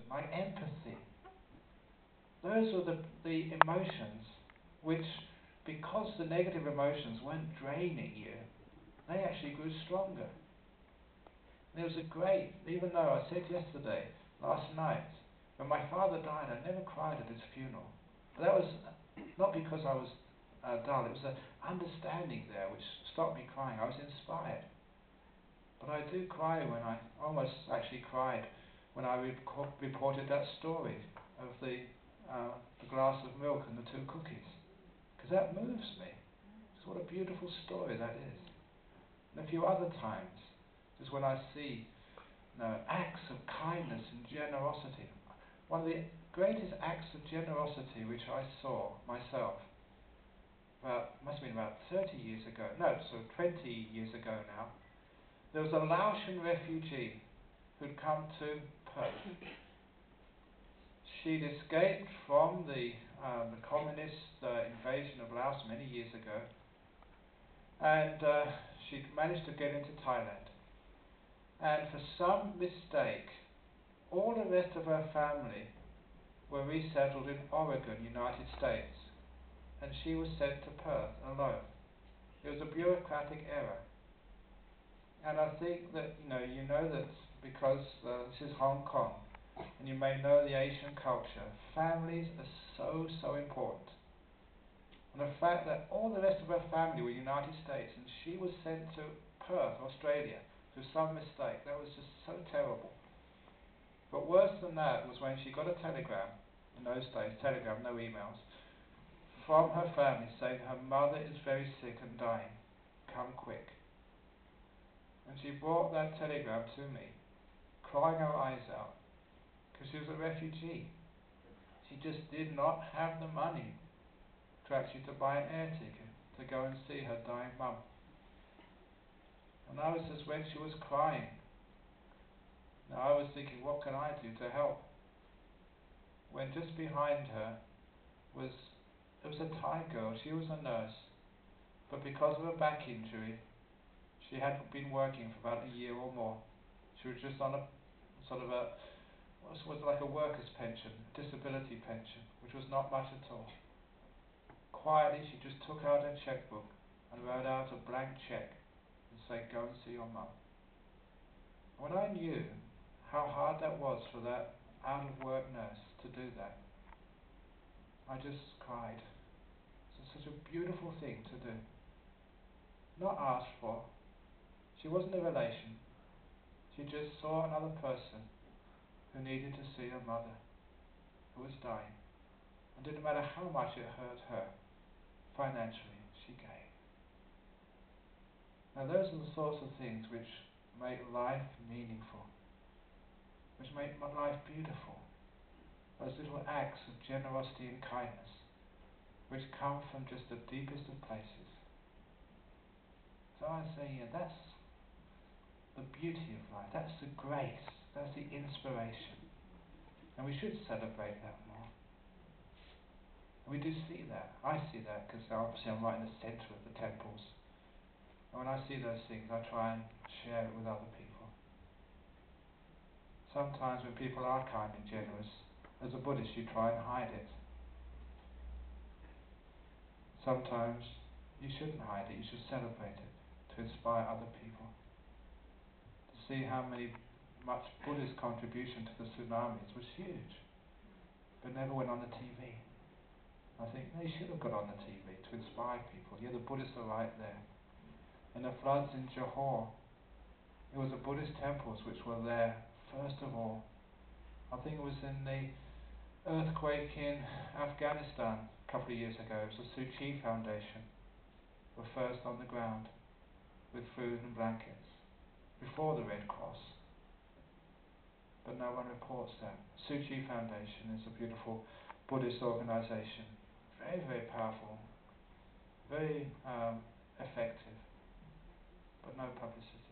like empathy. Those were the emotions which, because the negative emotions weren't draining you, they actually grew stronger. And it was a great, even though I said yesterday, last night, when my father died, I never cried at his funeral. But that was not because I was dull, it was an understanding there which stopped me crying. I was inspired. But I do cry when I almost actually cried when I reported that story of the glass of milk and the 2 cookies. Because that moves me. Just what a beautiful story that is. And a few other times, just when I see acts of kindness and generosity. One of the greatest acts of generosity which I saw myself, must have been about 30 years ago, 20 years ago now. There was a Laotian refugee who'd come to Perth. She'd escaped from the communist invasion of Laos many years ago, and she'd managed to get into Thailand. And for some mistake, all the rest of her family were resettled in Oregon, United States, and she was sent to Perth alone. It was a bureaucratic error. And I think that, you know that because this is Hong Kong, and you may know the Asian culture, families are so important. And the fact that all the rest of her family were United States, and she was sent to Perth, Australia, through some mistake, that was just so terrible. But worse than that was when she got a telegram, in those days, telegram, no emails, from her family saying her mother is very sick and dying, come quick. And she brought that telegram to me, crying her eyes out, because she was a refugee. She just did not have the money to buy an air ticket to go and see her dying mum. And I was just, when she was crying, I was thinking, what can I do to help? When just behind her was a Thai girl. She was a nurse, but because of a back injury, she had been working for about a year or more. She was just on a sort of was like a worker's pension, disability pension, which was not much at all. Quietly, she just took out her checkbook and wrote out a blank check and said, go and see your mum. When I knew how hard that was for that out-of-work nurse to do that, I just cried. It's such a beautiful thing to do. Not asked for. She wasn't a relation. She just saw another person who needed to see her mother, who was dying. And didn't matter how much it hurt her, financially, she gave. Now those are the sorts of things which make life meaningful, which make life beautiful. Those little acts of generosity and kindness, which come from just the deepest of places. So I say, that's the beauty of life, that's the grace, that's the inspiration. And we should celebrate that more. And we do see that. I see that because obviously I'm right in the centre of the temples. And when I see those things, I try and share it with other people. Sometimes when people are kind and generous, as a Buddhist you try and hide it. Sometimes you shouldn't hide it, you should celebrate it to inspire other people. To see how much Buddhist contribution to the tsunamis was huge, but never went on the TV. I think they should have got on the TV to inspire people. Yeah, the Buddhists are right there. In the floods in Johor, it was the Buddhist temples which were there first of all. I think it was in the earthquake in Afghanistan a couple of years ago. It was the Tzu Chi Foundation were first on the ground with food and blankets before the Red Cross. But no one reports that. Tzu Chi Foundation is a beautiful Buddhist organization. Very, very powerful. Very effective. But no publicity.